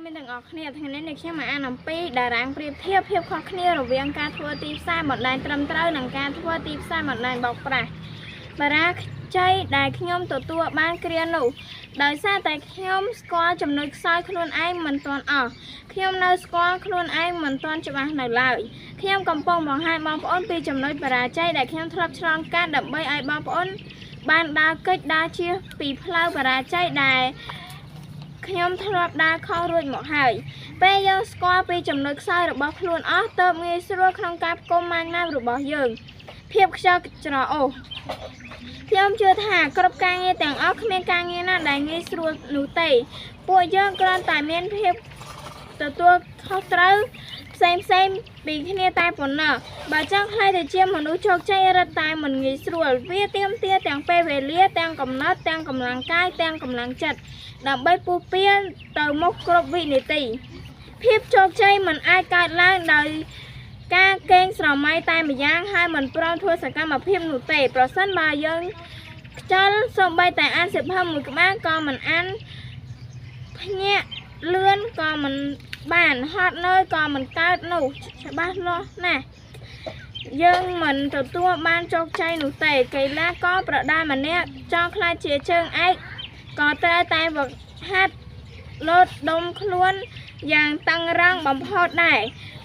មានទាំងអស់គ្នាថ្ងៃនេះខ្ញុំមកអានអំពីតារាងប្រៀបធៀបភាពខុសគ្នារវាងការធ្វើទីផ្សារបណ្ដាញត្រឹមត្រូវនិងការធ្វើទីផ្សារបណ្ដាញបោកប្រាស់បារាខ្ចីដែលខ្ញុំទទួលបានគ្រានោះដោយសារតែខ្ញុំស្គាល់ចំណុចខ្សោយខ្លួនឯងមិនទាន់អស់ខ្ញុំនៅស្គាល់ខ្លួនឯងមិនទាន់ច្បាស់នៅឡើយខ្ញុំកំពុងបង្ហាញបងប្អូនពីចំណុចបរាជ័យដែលខ្ញុំធ្លាប់ឆ្លងកាត់ដើម្បីឲ្យបងប្អូនបានដើរកិច្ចដើរជៀសពីផ្លូវបរាជ័យដែលខ្ញុំធ្លាប់ដើរខុសរួចមកហើយពេលយើងស្គាល់ពីចំណុចខ្សោយរបស់ខ្លួនអស់ទើបងាយស្រួលក្នុងការផ្គុំម៉ាញ់ម៉ាំរបស់យើងភាពខ្ជិលច្រអូសខ្ញុំជឿថាគ្រប់ការងារទាំងអស់គ្មានការងារណាដែលងាយស្រួលនោះទេពួកយើងគ្រាន់តែមានភាពទទួលខុសត្រូវផ្សេងពីគ្នាតែប៉ុណ្ណោះបើចង់ឲ្យតែជាមនុស្សជោគជ័យរឹតតែមិនងាយស្រួលវាទាមទារទាំងពេលវេលាទាំងកំណត់ទាំងកម្លាំងកាយទាំងកម្លាំងចិត្តដើម្បីពុះពៀនទៅមុខគ្រប់វិនាទីភាពជោគជ័យមិនអាចកើតឡើងដោយការកេងស្រមៃតែម្យ៉ាងហើយមិនព្រមធ្វើសកម្មភាពនោះទេប្រសិនបើយើងខ្ជិលសូម្បីតែអានសៀវភៅមួយក្បាលក៏មិនអានភ្ញាក់លឿនក៏មិនបានហត់នឿយក៏មិនកើតនោះច្បាស់លាស់ណាស់យើងមិនទទួលបានជោគជ័យនោះទេកីឡាករប្រដាល់ម្នាក់ចង់ខ្លាចជាជើងឯកក៏ត្រូវតែវឹកហាត់លោតដុំខ្លួនយ៉ាងតឹងរ៉ឹងបំផុតដែរ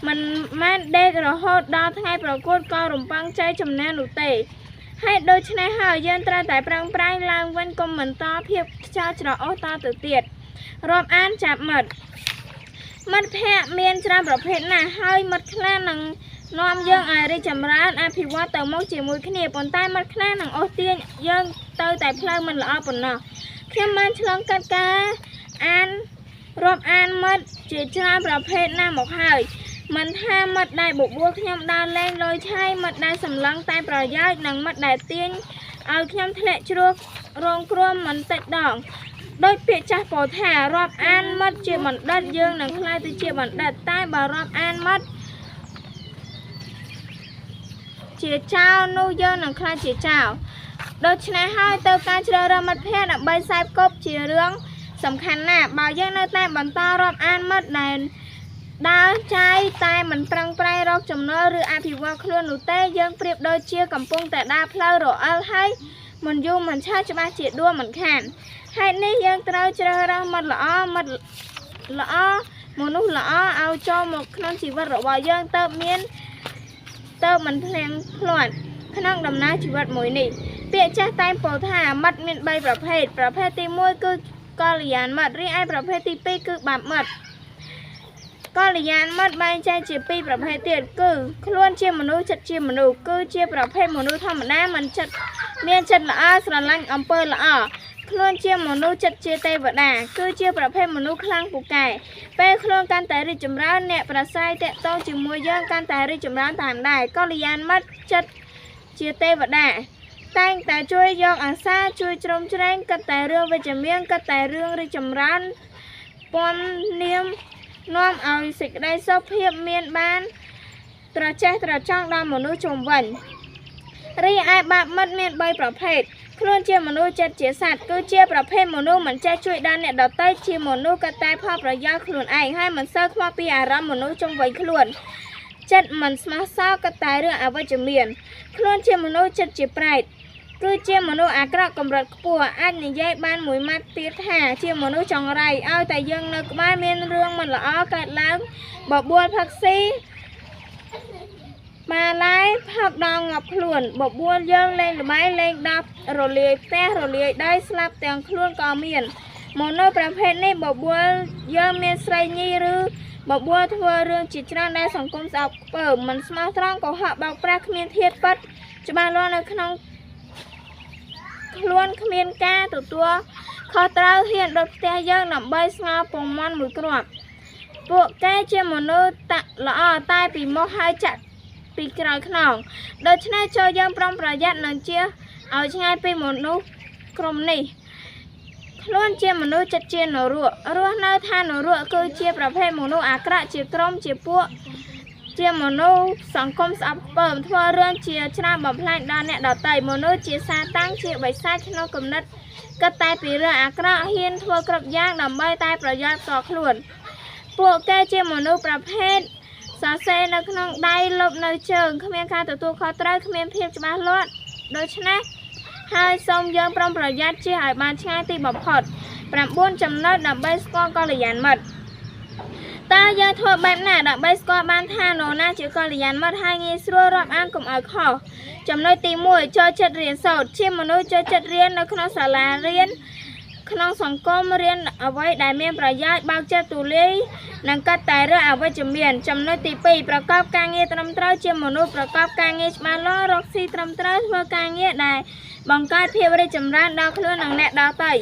មិនមែនដេករហូតដល់ថ្ងៃប្រកួតក៏រំពឹងជ័យជំនះនោះទេហើយដូច្នេះហើយយើងត្រូវតែប្រឹងប្រែងឡើងវិញកុំបន្តភាពខ្ជិលច្រអូសតទៅទៀតរាប់អានចាប់មិត្តភ័ក្តិមានច្រើនប្រភេទណាស់ហើយមិត្តខ្លះនឹងនាំយើងឲ្យរីកចម្រើនអភិវឌ្ឍទៅមុខជាមួយគ្នាប៉ុន្តែមិត្តខ្លះនឹងអូសទាញយើងទៅតែផ្លូវមិនល្អប៉ុណ្ណោះខ្ញុំបានឆ្លងកាត់ការអានរាប់អានមិត្តជាច្រើនប្រភេទណាស់មកហើយមិនថាមិត្តដែលបបួលខ្ញុំដើរលេងលុយឆៃមិត្តដែលសម្លឹងតែប្រយោជន៍និងមិត្តដែលទាញឲ្យខ្ញុំធ្លាក់ជ្រោះរងគ្រោះមិនតិចដងដោយពាក្យចាស់ពោលថារាប់អានមិត្តជាបណ្ឌិតយើងនឹងក្លាយទៅជាបណ្ឌិតតែបើរាប់អានមិត្តជាចៅនោះយើងនឹងក្លាយជាចៅដូច្នេះហើយទៅការជ្រើសរើសមិត្តភ័ក្តិដើម្បីខ្សែគប់ជារឿងសំខាន់ណាស់បើយើងនៅតែបន្តរាប់អានមិត្តដែលដើរចាយតែមិនប្រឹងប្រែងរកចំណូលឬអភិវឌ្ឍខ្លួននោះទេយើងប្រៀបដូចជាកំពុងតែដើរផ្លូវរអិលហើយមិនយូរមិនឆាប់ច្បាស់ជាដួលមិនខានហេតុនេះយើងត្រូវជ្រើសរើសមិត្តល្អមនុស្សល្អឲ្យចូលមកក្នុងជីវិតរបស់យើងទៅមិនភ្លៀងភ្លាត់ក្នុងដំណើរជីវិតមួយនេះពាក្យចាស់តែពោលថាមិត្តមាន3ប្រភេទទី1គឺកល្យាណមិត្តរីឯប្រភេទទី2គឺបាបមិត្តកល្យាណមិត្តបែងចែកជា2ប្រភេទទៀតគឺខ្លួនជាមនុស្សចិត្តជាមនុស្សគឺជាប្រភេទមនុស្សធម្មតាមិនចិត្តមានចិត្តល្អស្រឡាញ់អំពើល្អខ្លួនជាមនុស្សចិត្តជាទេវតាគឺជាប្រភេទមនុស្សខ្លាំងពូកែពេលខ្លួនកាន់តែរីកចម្រើនអ្នកប្រស័យតាក់ទងជាមួយយើងកាន់តែរីកចម្រើនតាមដែរកល្យាណមិត្តចិត្តជាទេវតាតែងតែជួយយកអាសាជួយជ្រោមជ្រែងគិតតែរឿងវិជ្ជមានគិតតែរឿងរីកចម្រើនពំនាមនាំឲ្យសេចក្តីសុខភាពមានបានត្រចះត្រចង់ដល់មនុស្សជុំវិញរីឯបាបមិត្តមាន3ប្រភេទខ្លួនជាមនុស្សចិត្តជាសត្វគឺជាប្រភេទមនុស្សមិនចេះជួយដល់អ្នកដទៃជាមនុស្សក៏តែផលប្រយោជន៍ខ្លួនឯងហើយមិនសូវខ្វល់ពីអារម្មណ៍មនុស្សជុំវិញខ្លួនចិត្តមិនស្មោះសរក៏តែរឿងអវិជ្ជមានខ្លួនជាមនុស្សចិត្តជាប្រែតគឺជាមនុស្សអាក្រក់កម្រិតខ្ពស់អាចនិយាយបានមួយម៉ាត់ទៀតថាជាមនុស្សចង្រៃឲ្យតែយើងនៅក្បែរមានរឿងមិនល្អកើតឡើងបបួលផឹកស៊ីបាឡាយផឹកដងងាប់ខ្លួនបបួលយើងលេងល្បែងលេងដាប់រលាយផ្ទះរលាយដីស្លាប់ទាំងខ្លួនក៏មានមនុស្សប្រភេទនេះបបួលយើងមានស្រីញីឬបបួលធ្វើរឿងជាច្រើនដែលសង្គមស្អប់ខ្ពើមមិនស្មោះត្រង់កុហកបោកប្រាស់គ្មានធាតុពិតច្បាស់លាស់នៅក្នុងខ្លួនគ្មានការទទួលខុសត្រូវហ៊ានដុតផ្ទះយើងដើម្បីស្ងោរពងមាន់មួយគ្រាប់ពួកគេជាមនុស្សល្អតែពីមុខហើយចាក់ពីក្រោយខ្នងដូច្នេះចូលយើងប្រុងប្រយ័ត្ននិងជៀសឲ្យឆ្ងាយពីមនុស្សក្រុមនេះខ្លួនជាមនុស្សចិត្តជានរករស់នៅឋាននរកគឺជាប្រភេទមនុស្សអាក្រក់ជាក្រុមជាពួកជាមនុស្សសង្គមស្អប់ខ្ពើមធ្វើរឿងជាច្រើនបំផ្លាញដល់អ្នកដទៃមនុស្សជាសាតាំងជាបិសាចក្នុងគំនិតគិតតែពីរឿងអាក្រក់ហ៊ានធ្វើគ្រប់យ៉ាងដើម្បីតែប្រយោជន៍ផ្ទាល់ខ្លួន ហ ពួកគេជាមនុស្សប្រភេទសរសេរនៅក្នុងដៃលុបនៅជើងគ្មានការទទួលខុសត្រូវគ្មានភាពច្បាស់លាស់ដូច្នេះហើយសូមយើងប្រុងប្រយ័ត្នជៀសឲ្យបានឆ្ងាយទីបំផុត9ចំណុចដើម្បីស្គាល់កល្យាណមិត្តតើយើងធ្វើបែបណាដើម្បីស្គាល់បានថានរណាជាកល្យាណមិត្តហើយងាយស្រួលរាប់អានកុំឲ្យខុសចំណុចទី1ចូលចិត្តរៀនសូត្រជាមនុស្សចូលចិត្តរៀននៅក្នុងសាលារៀនក្នុងសង្គមរៀនអ្វីដែលមានប្រយោជន៍បើកចិត្តទូលាយនិងកាត់តែរឿងអវិជ្ជមានចំណុចទី2ប្រកបការងារត្រឹមត្រូវជាមនុស្សប្រកបការងារច្បាស់លាស់រកស៊ីត្រឹមត្រូវធ្វើការងារដែលបង្កើតភាពរីកចម្រើនដល់ខ្លួននិងអ្នកដទៃ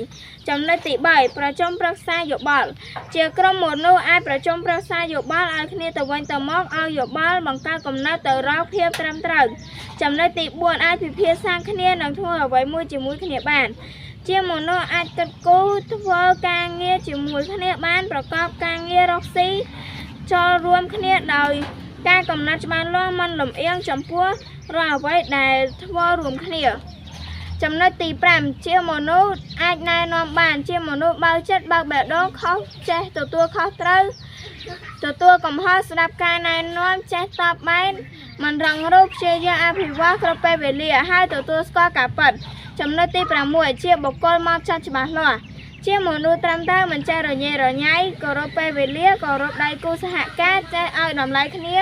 ចំណុចទី3ប្រជុំប្រឹក្សាយោបល់ជាក្រុមមនុស្សអាចប្រជុំប្រឹក្សាយោបល់ឲ្យគ្នាទៅវិញទៅមកឲ្យយោបល់បង្កើតគំនិតទៅរកភាពត្រឹមត្រូវចំណុចទី4អាចពិភាក្សាគ្នានិងធ្វើអ្វីមួយជាមួយគ្នាបានជាមនុស្សអាចគិតគូរធ្វើការងារជាមួយគ្នាបានប្រកបការងាររកស៊ីចូលរួមគ្នាដោយការកំណត់ច្បាស់លាស់មិនលំអៀងចំពោះរាល់អ្វីដែលធ្វើរួមគ្នាចំណុចទី5ជាមនុស្សអាចណែនាំបានជាមនុស្សបើកចិត្តបើកបេះដូងខុសចេះទទួលខុសត្រូវទទួលកំហុសស្ដាប់ការណែនាំចេះតបបែនមិនរងរូបព្យាយាមអភិវឌ្ឍគ្រប់ពេលវេលាហើយទទួលស្គាល់ការពិតចំណុចទី6ជាបុគ្គលមកចាត់ច្បាស់លាស់ជាមនុស្សត្រឹមត្រូវមិនចេះរញ៉េរញ៉ៃគោរពពេលវេលាគោរពដៃគូសហការចេះឲ្យតម្លៃគ្នា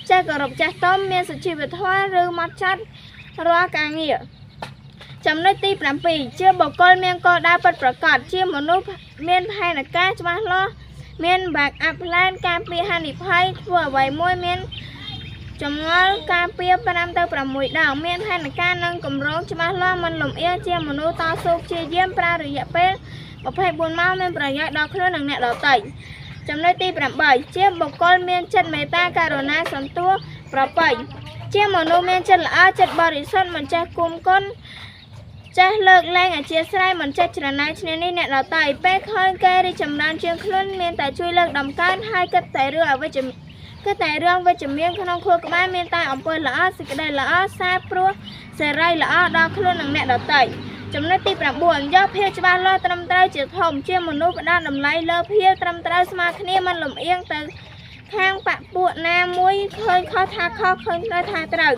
ចេះគោរពចាស់ទុំមានសុជីវធម៌ឬមកចាត់រាល់ការងារចំណុចទី7ជាបុគ្គលមានគោលដៅពិតប្រាកដជាមនុស្សមានផែនការច្បាស់លាស់មាន backup plan ការពារហានិភ័យធ្វើអ្វីមួយមានចម្ងល់ការពារ5ទៅ6ដងមានផែនការនិងគម្រោងច្បាស់លាស់មិនលំអៀងជាមនុស្សតស៊ូព្យាយាមប្រើរយៈពេល24ម៉ោងមានប្រយោជន៍ដល់ខ្លួននិងអ្នកដទៃចំណុចទី8ជាបុគ្គលមានចិត្តមេត្តាករុណាសន្ទុះប្រពៃជាមនុស្សមានចិត្តល្អចិត្តបរិសុទ្ធមិនចេះគុំគុនចេះលើកលែងអធ្យាស្រ័យមិនចេះច្រណែនឈ្នានីសអ្នកដទៃពេលឃើញគេរីកចម្រើនជាងខ្លួនមានតែជួយលើកដំកើងហើយគិតតែរឿងអវិជ្ជមានគឺតែរឿងវិជ្ជមានក្នុងខួរក្បាលមានតែអំពើល្អសេចក្តីល្អសារព្រោះសេរីល្អដល់ខ្លួននិងអ្នកដទៃចំណុចទី9យកភាពច្បាស់លាស់ត្រឹមត្រូវជាធំជាមនុស្សផ្ដល់តម្លៃលើភាពត្រឹមត្រូវស្មើគ្នាមិនលំអៀងទៅខាងបពួកណាមួយឃើញខុសថាខុសឃើញត្រូវថាត្រូវ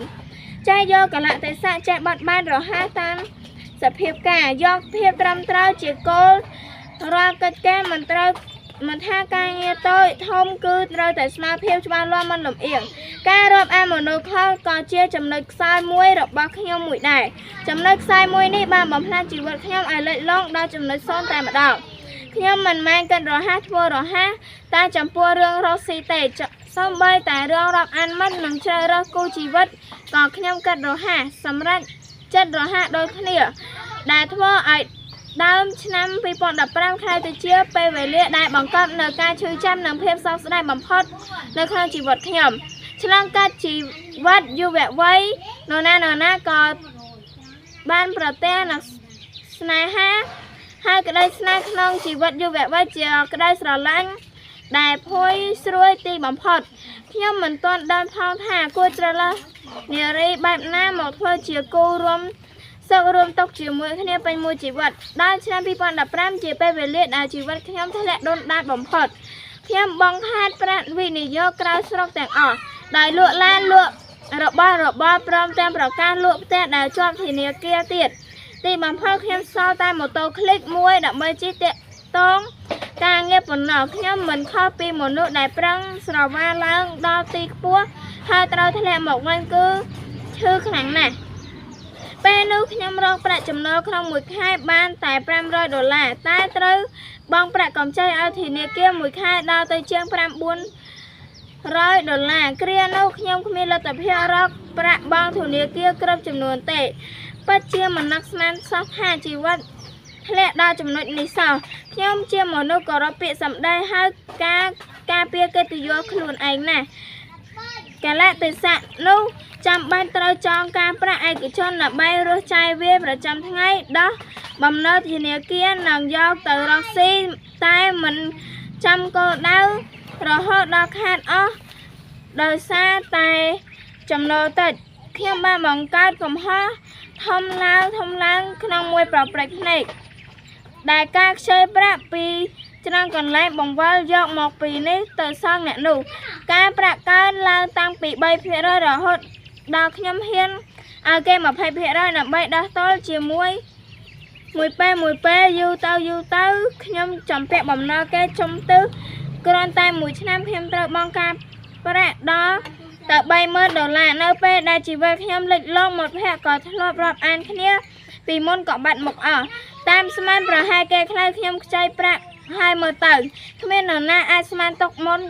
ចេះយកកលៈទេសៈចេះបត់បែនរហ័សតាមសភាពការយកភាពត្រឹមត្រូវជាគោលរាល់កិច្ចការមិនត្រូវមិនថាការងារតូចធំគឺត្រូវតែស្មើភាពច្បាស់លាស់មិនលំអៀងការរាប់អានមនុស្សខុសក៏ជាចំណុចខ្សោយមួយរបស់ខ្ញុំមួយដែរចំណុចខ្សោយមួយនេះបានបំផ្លាញជីវិតខ្ញុំឲ្យលិចលង់ដល់ចំណុច0តែម្ដងខ្ញុំមិនមែនគិតរហ័សធ្វើរហ័សតែចំពោះរឿងរកស៊ីទេសូម្បីតែរឿងរាប់អានមិត្តនិងជ្រើសរើសគូជីវិតក៏ខ្ញុំគិតរហ័សសម្រាប់ចិត្តរហ័សដូចគ្នាដែលធ្វើឲ្យដើមឆ្នាំ2015ខែទៅជាពេលវេលាដែលបង្កប់នៅការឈឺចាប់និងភាពសោកស្ដាយបំផុតនៅក្នុងជីវិតខ្ញុំឆ្លងកាត់ជីវិតយុវវ័យនរណាក៏បានប្រទះនឹងស្នេហាហើយក្តីស្នេហ៍ក្នុងជីវិតយុវវ័យជាក្តីស្រឡាញ់ដែលភ័យស្រួយទីបំផុតខ្ញុំមិនទាន់ដឹងផងថាគួរជ្រើសរើសនារីបែបណាមកធ្វើជាគូរួមសុខរួមទុកជាមួយគ្នាពេញមួយជីវិតដល់ឆ្នាំ2015ជាពេលវេលាដែលជីវិតខ្ញុំធ្លាក់ដុនដាបបំផុតខ្ញុំបង្ហាត់ប្រាក់វិនិយោគក្រៅស្រុកទាំងអស់ដោយលក់ឡានលក់របស់របរព្រមទាំងប្រកាសលក់ផ្ទះដែលជាប់ធនាគារទៀតទីបំផុតខ្ញុំសល់តែម៉ូតូคลิกមួយដើម្បីជិះតាក់ទងការងារប៉ុណ្ណោះខ្ញុំមិនខុសពីមនុស្សដែលប្រឹងស្រវាឡើងដល់ទីខ្ពស់ហើយត្រូវធ្លាក់មកវិញគឺឈឺខ្លាំងណាស់ពេលនោះខ្ញុំរកប្រាក់ចំណូលក្នុងមួយខែបានតែ$500តែត្រូវបង់ប្រាក់កម្ចីឲ្យធនាគារមួយខែដល់ទៅជាង$900គ្រានោះខ្ញុំគ្មានលទ្ធភាពរកប្រាក់បង់ធនាគារគ្រប់ចំនួនទេពិតជាមិននឹកស្មានសោះថាជីវិតធ្លាក់ដល់ចំណុចនេះសោះខ្ញុំជាមនុស្សគោរពពាក្យសម្ដីហើយការពារកិត្តិយសខ្លួនឯងណាស់កលៈទេសៈនោះចាំបាច់ត្រូវចងការប្រាក់ឯកជនដើម្បីរស់ចាយវាយប្រចាំថ្ងៃដោះបំណុលធនាគារនិងយកទៅរកស៊ីតែមិនចាំគោលដៅរហូតដល់ខាតអស់ដោយសារតែចំណូលតិចខ្ញុំបានបង្កើតកំហុសធំឡើងក្នុងមួយប្រព្រឹត្តភ្នែកដែលការខ្ចីប្រាក់ពី ច្រើនកន្លែងបង្វិលយកមកពីនេះទៅសងអ្នកនោះការប្រាក់កើនឡើងតាំងពី 3% រហូតដល់ខ្ញុំហ៊ានឲ្យគេ 20% ដើម្បីដោះទល់ជាមួយមួយពេលយូរទៅខ្ញុំចំពាក់បំណុលគេជុំទៅគ្រាន់តែមួយឆ្នាំខ្ញុំត្រូវបង់ការប្រាក់ដល់ទៅ$30,000នៅពេលដែលជីវិតខ្ញុំលិចលង់មកភ័ក្រក៏ធ្លាប់រាប់អានគ្នាពីមុនក៏បាត់មុខអស់តាមស្មានប្រហែលគេខ្លៅខ្ញុំខ្ចីប្រាក់ហើយមើលទៅគ្មាននរណាអាចស្មានទុកមុន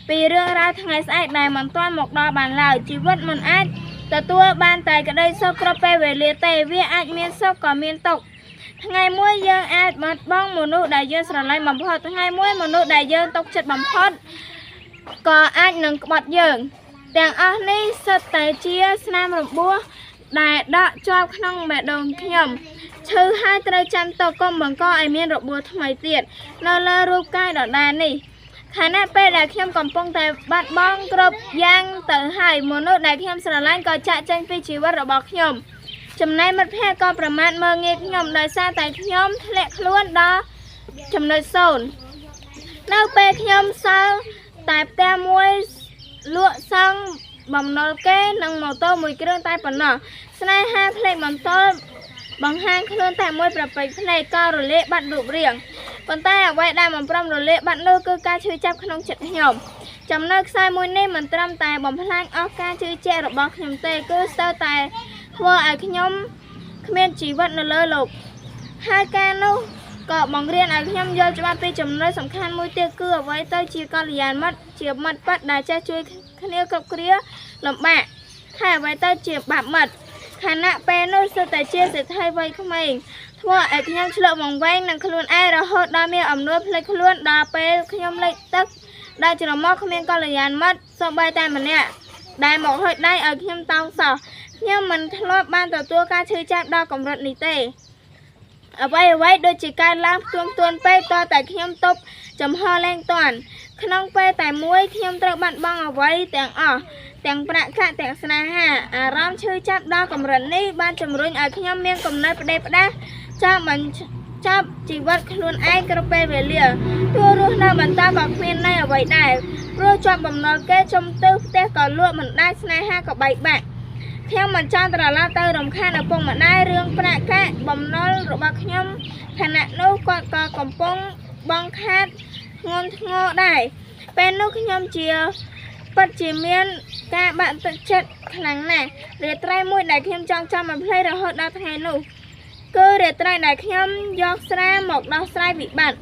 ពីរឿងរ៉ាវថ្ងៃស្អែកដែលមិនទាន់មកដល់បានឡើយជីវិតមិនអាចទទួលបានតែក្តីសុខគ្រប់ពេលវេលាទេវាអាចមានសុខក៏មានទុក្ខថ្ងៃមួយយើងអាចបាត់បង់មនុស្សដែលយើងស្រឡាញ់បំផុតថ្ងៃមួយមនុស្សដែលយើងទុកចិត្តបំផុតក៏អាចនឹងក្បត់យើងទាំងអស់នេះសុទ្ធតែជាស្នាមរបួសដែលដកជាប់ក្នុងបេះដូងខ្ញុំឈឺហើយត្រូវចាំតកុំបង្កឲ្យមានរបួសថ្មីទៀតនៅលើរូបកាយដដែលនេះខណៈពេលដែលខ្ញុំកំពុងតែបាត់បង់គ្រប់យ៉ាងទៅហើយមនុស្សដែលខ្ញុំស្រឡាញ់ក៏ចាកចេញពីជីវិតរបស់ខ្ញុំចំណែកមិត្តភក្តិក៏ប្រមាថមើលងាយខ្ញុំដោយសារតែខ្ញុំធ្លាក់ខ្លួនដល់ចំណុច0នៅពេលខ្ញុំសល់តែផ្ទះមួយលក់សង់បំណុលគេនិងម៉ូតូមួយគ្រឿងតែប៉ុណ្ណោះស្នេហាភ្លេចមិនតល់បង្ហាញខ្លួនតែមួយប្រពេចភ្នែកក៏រលាកបាត់រូបរាងប៉ុន្តែអ្វីដែលមិនព្រមរលាកបាត់នោះគឺការឈឺចាប់ក្នុងចិត្តខ្ញុំចំណុចខ្សែមួយនេះមិនត្រឹមតែបំផ្លាញអស់ការជឿជាក់របស់ខ្ញុំទេគឺស្ទើរតែធ្វើឲ្យខ្ញុំគ្មានជីវិតនៅលើលោកហើយការនោះក៏បង្រៀនឲ្យខ្ញុំយល់ច្បាស់ពីចំណុចសំខាន់មួយទៀតគឺអ្វីទៅជាកល្យានមិត្តជាមិត្តពិតដែលចេះជួយគ្នាគ្រប់គ្រាលំបាកហើយអ្វីទៅជាបាបមិត្តខណៈពេលនោះសុទ្ធតែជាសេដ្ឋីវ័យក្មេងធ្វើឲ្យខ្ញុំឆ្លុះវង្វេងនឹងខ្លួនឯងរហូតដល់មានអំនួតភ្លេចខ្លួនដល់ពេលខ្ញុំលិចទឹកដែលច្រមុះគ្មានកល្យានមិត្តសូម្បីតែម្នាក់ដែលមកហុចដៃឲ្យខ្ញុំតោងសោះខ្ញុំមិនធ្លាប់បានទទួលការឈឺចាប់ដល់កម្រិតនេះទេអ្វីដូចជាការឡើងផ្ទួនពេកតតែខ្ញុំទប់ចំហលែងតាន់ក្នុងពេលតែមួយខ្ញុំត្រូវបាត់បង់អ្វីទាំងអស់ទាំងប្រាក់កាក់ទាំងស្នេហាអារម្មណ៍ឈឺចាប់ដល់កម្រិតនេះបានជំរុញឲ្យខ្ញុំមានគំនិតផ្ដេសផ្ដាសចង់បញ្ចប់ជីវិតខ្លួនឯងគ្រប់ពេលវេលាទោះរស់នៅបន្តក៏គ្មានន័យអ្វីដែរព្រោះជាប់បំណុលគេជុំទៅផ្ទះក៏លក់មិនដាច់ស្នេហាក៏បែកបាក់ខ្ញុំមិនចង់ត្រឡប់ទៅរំខានឪពុកម្ដាយរឿងប្រាក់កាក់បំណុលរបស់ខ្ញុំខណៈនោះគាត់ក៏កំពុងបងខាតធ្ងន់ធ្ងរដែរពេលនោះខ្ញុំពិតជាមានការបាក់ទឹកចិត្តខ្លាំងណាស់រាត្រីមួយដែលខ្ញុំចង់ចាំមិនភ្លេចរហូតដល់ថ្ងៃនោះគឺរាត្រីដែលខ្ញុំយកស្រាមកដោះស្រាយវិបត្តិ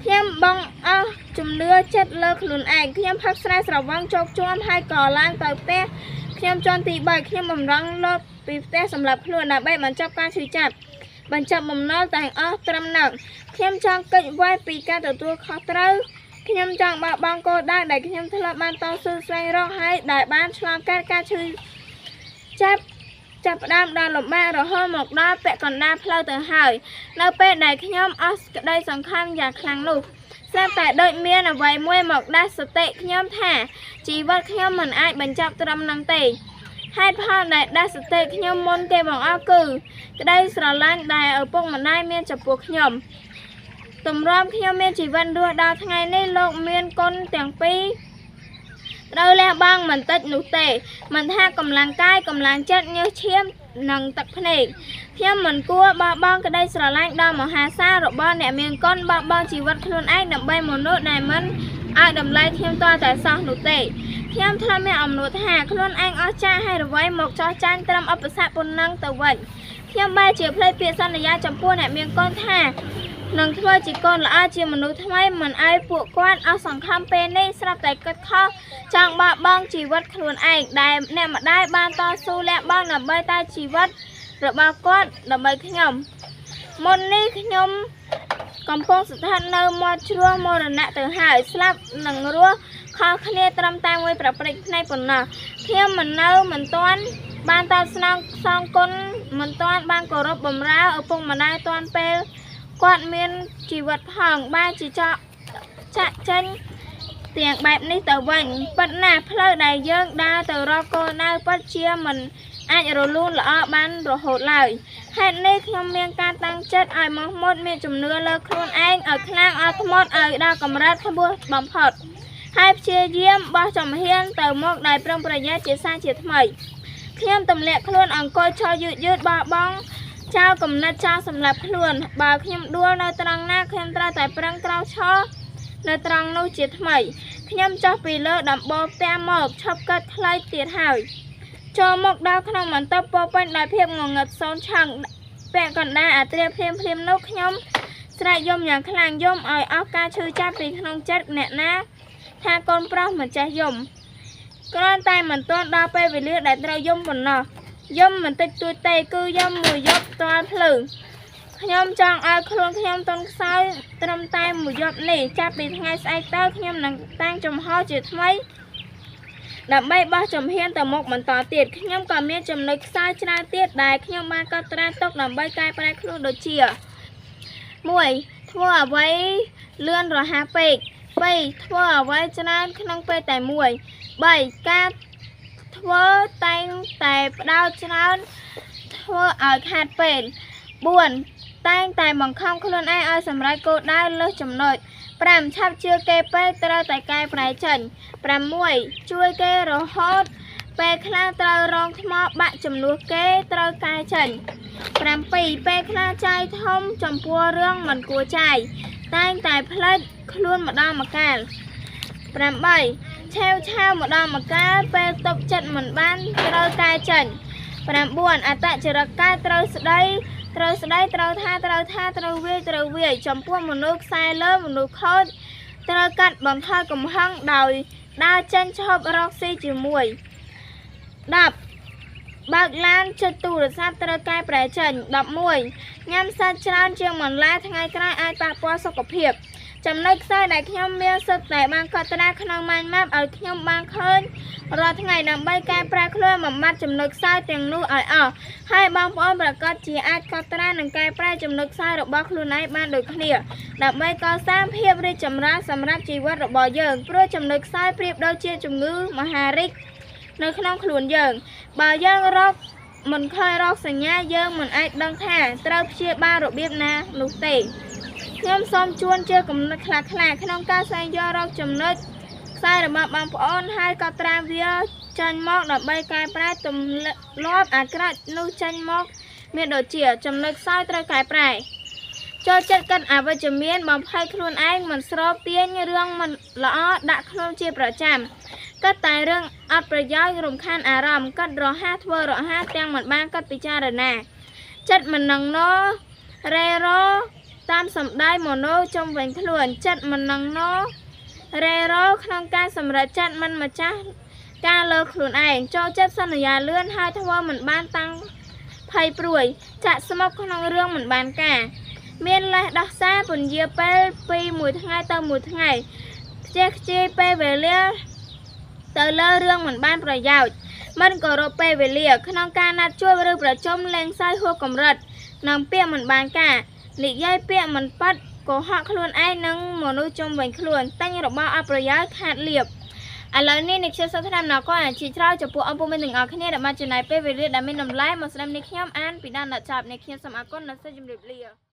ខ្ញុំបងអស់ជំនឿចិត្តលើខ្លួនឯងខ្ញុំផឹកស្រាស្រវឹងជោគជាំហើយក៏ឡើងទៅផ្ទះខ្ញុំជាន់ទី3ខ្ញុំបំរុងលបពីផ្ទះសម្រាប់ខ្លួនដើម្បីបញ្ចប់ការឈឺចាប់បញ្ចប់បំណុលទាំងអស់ត្រឹមនោះខ្ញុំចង់កិច្ចវេះពីការទទួលខុសត្រូវខ្ញុំចង់បោះបង់គោលដៅដែលខ្ញុំធ្លាប់បានតស៊ូស្វែងរកហើយដែលបានឆ្លងកាត់ការឈឺចាប់ផ្ដើមដល់លំបាករហូតមកដល់ពាក់កណ្ដាលផ្លូវទៅហើយនៅពេលដែលខ្ញុំអស់ក្តីសង្ឃឹមយ៉ាងខ្លាំងនោះស្រាប់តែដូចមានអ្វីមួយមកដាស់សតិខ្ញុំថាជីវិតខ្ញុំមិនអាចបញ្ចប់ត្រឹមនឹងទេហេតុផលដែលដាស់សតិខ្ញុំមុនគេបង្អស់គឺក្តីស្រឡាញ់ដែលឪពុកម្ដាយមានចំពោះខ្ញុំទម្រាំខ្ញុំមានជីវិតរស់ដល់ថ្ងៃនេះលោកមានគុណទាំងពីរត្រូវលះបង់មិនតិចនោះទេមិនថាកម្លាំងកាយកម្លាំងចិត្តញើសឈាមនិងទឹកភ្នែកខ្ញុំមិនគួរបោះបង់ក្តីស្រឡាញ់ដ៏មហាសាលរបស់អ្នកមានគុណបោះបង់ជីវិតខ្លួនឯងដើម្បីមនុស្សដែលមិនឲ្យតម្លៃខ្ញុំតតែសោះនោះទេខ្ញុំធ្លាប់មានអំណួតថាខ្លួនឯងអស់ចាស់ហើយរវៃមកចោះចាញ់ត្រឹមឧបសគ្គប៉ុណ្ណឹងទៅវិញខ្ញុំបែរជាភ្លេចពាក្យសន្យាចំពោះអ្នកមានគុណថានឹងធ្វើជាកូនល្អជាមនុស្សថ្មីមិនឲ្យពួកគាត់អស់សង្ឃឹមពេលនេះស្រាប់តែគិតខុសចង់បោះបង់ជីវិតខ្លួនឯងដែលអ្នកម្ដាយបានតស៊ូលះបង់ដើម្បីតែជីវិតរបស់គាត់ដើម្បីខ្ញុំមុននេះខ្ញុំកំពុងស្ថិតនៅមាត់ជ្រោះមរណៈទៅហើយស្លាប់នឹងរស់ខុសគ្នាត្រឹមតែមួយប្រព្រឹត្តភ្នែកប៉ុណ្ណោះខ្ញុំមិនទាន់បានតបស្នងសងគុណមិនទាន់បានគោរពបម្រើឪពុកម្ដាយទាន់ពេលគាត់មានជីវិតផងបែរជាចាក់ចេញទាំងបែបនេះទៅវិញពិតណាស់ផ្លូវដែលយើងដើរទៅរកគោលដៅពិតជាមិន អាចរលូនល្អបានរហូតឡើយហេតុនេះខ្ញុំមានការតាំងចិត្តឲ្យមកមុតមានជំនឿលើខ្លួនឯងឲ្យខ្លាំងអត់ធ្មត់ឲ្យដល់កម្រិតខ្ពស់បំផុតហើយព្យាយាមបោះចំហៀនទៅមុខដោយប្រុងប្រយ័ត្នជាសាជាថ្មីខ្ញុំទម្លាក់ខ្លួនអង្គុយឈរយឺតបោះបង់ចោលកំណត់ចោលសម្រាប់ខ្លួនបើខ្ញុំដួលនៅត្រង់ណាខ្ញុំត្រូវតែប្រឹងក្រោកឈរនៅត្រង់នោះជាថ្មីខ្ញុំចុះពីលើដំបូលផ្ទះមកឈប់កាត់ខ្លីទៀតហើយចូលមកដល់ក្នុងបន្ទប់ពោពេញដោយភាពងងឹតសូនឆឹងពាក់កណ្ដាលអាត្រាភ្លាមនោះខ្ញុំស្រែកយំយ៉ាងខ្លាំងយំឲ្យអស់ការឈឺចាប់ពីក្នុងចិត្តអ្នកណាថាកូនប្រុសមិនចេះយំគ្រាន់តែមិនទាន់ដល់ពេលវេលាដែលត្រូវយំប៉ុណ្ណោះយំមិនតិចតួចទេគឺយំមួយយប់ផ្ទាល់ភ្លឺខ្ញុំចង់ឲ្យខ្លួនខ្ញុំទន់ខ្សោយត្រឹមតែមួយយប់នេះចាប់ពីថ្ងៃស្អែកទៅខ្ញុំនឹងតាំងចំហជាថ្មីដើម្បីបោះចំហៀនទៅមុខបន្តទៀតខ្ញុំក៏មានចំណុចខ្សោយច្រើនទៀតដែលខ្ញុំបានកត់ត្រាទុកដើម្បីកែប្រែខ្លួនដូចជា 1. ធ្វើអ្វីលឿនរហ័សពេក 2. ធ្វើអ្វីច្រើនក្នុងពេលតែមួយ 3. ការធ្វើតែងតែផ្ដោតច្រើនធ្វើឲ្យខាតពេល 4. តែងតែបង្ខំខ្លួនឯងឲ្យសម្រេចគោលដៅលើសចំណុច 5. ឆាប់ជឿគេពេកត្រូវតែកែប្រែចេញ 6. ជួយគេរហូតពេលខ្លះត្រូវរងថ្មបាក់ចំនួនគេត្រូវកែចេញ 7. ពេលខ្លះចាយធំចំពោះរឿងមិនគួរចាយតែងតែផ្លេចខ្លួនម្ដងម្កាល 8. ឆាវម្ដងម្កាលពេលຕົកចិត្តមិនបានត្រូវកែចេញ 9. អត្តចរិតកាយត្រូវស្ដីត្រូវថាត្រូវវាយចំពោះមនុស្សខ្សែលើមនុស្សខូចត្រូវកាត់បន្ថយកំហឹងដោយដើរចេញឈប់រកស៊ីជាមួយ 10. បើកឡានចុចទូរស័ព្ទត្រូវកែប្រែចេញ 11. ញ៉ាំសាច់ច្រើនជាងបន្លែថ្ងៃក្រោយអាចប៉ះពាល់សុខភាពចំណុចខ្សោយដែលខ្ញុំមានសុទ្ធតែបានកត់ត្រាក្នុង mind map ឲ្យខ្ញុំបានឃើញរាល់ថ្ងៃដើម្បីកែប្រែខ្លួនបំបត្តិចំណុចខ្សោយទាំងនោះឲ្យអស់ហើយបងប្អូនប្រកាសជាអាចកត់ត្រានិងកែប្រែចំណុចខ្សោយរបស់ខ្លួនឯងបានដូចគ្នាដើម្បីកសាងភាពរីកចម្រើនសម្រាប់ជីវិតរបស់យើងព្រោះចំណុចខ្សោយប្រៀបដូចជាជំងឺមហារីកនៅក្នុងខ្លួនយើងបើយើងរកមិនឃើញរកសញ្ញាយើងមិនអាចដឹងថាត្រូវព្យាបាលរបៀបណានោះទេខ្ញុំសូមជួនជាគំនិតខ្លះក្នុងការស្វែងយល់រកចំណុចខ្សែរបស់បងប្អូនហើយកត់ត្រាវាចេញមកដើម្បីកែប្រែទម្លាប់អាក្រក់នោះចេញមកមានដូចជាចំណុចខ្សោយត្រូវកែប្រែចូលចិត្តគិតអវិជ្ជមានបំភ័យខ្លួនឯងមិនស្របទាញរឿងមិនល្អដាក់ខ្លួនជាប្រចាំគិតតែរឿងអត់ប្រយោជន៍រំខានអារម្មណ៍គិតរហ័សធ្វើរហ័សទាំងមិនបានគិតពិចារណាចិត្តមិននឹងណរេរតាមសម្ដែងមโนជុំវិញខ្លួនចិត្តមិននឹងណរេរក្នុងការសម្រេចចិត្តមិនម្ចាស់ការលើខ្លួនឯងចូលចិត្តសន្យាលឿនហើយធ្វើមិនបានតាំងភ័យព្រួយចាក់ស្មុគក្នុងរឿងមិនបានការមានលេសដោះសារពន្យាពេលពីមួយថ្ងៃទៅមួយថ្ងៃខ្ជិះខ្ជាយពេលវេលាទៅលើរឿងមិនបានប្រយោជន៍មិនគោរពពេលវេលាក្នុងការណាត់ជួបឬប្រជុំលែងសើហួសកម្រិតនិងពាក្យមិនបានការនិយាយពាក្យមិនប៉ັດកុហកខ្លួនឯងនិងមនុស្សជុំវិញខ្លួនតែងរបស់អប្រយោជន៍ខាតលៀបឥឡូវនេះអ្នកខ្ញុំសូមថ្លែងអំណរគុណអាជីច្រើនចំពោះអង្គពុំមានទាំងអស់គ្នាដែលបានចំណាយពេលវេលាដែលមានតម្លៃមកស្ដាប់នេះខ្ញុំអានពីដើមដល់ចប់អ្នកខ្ញុំសូមអរគុណនិងសូមជម្រាបលា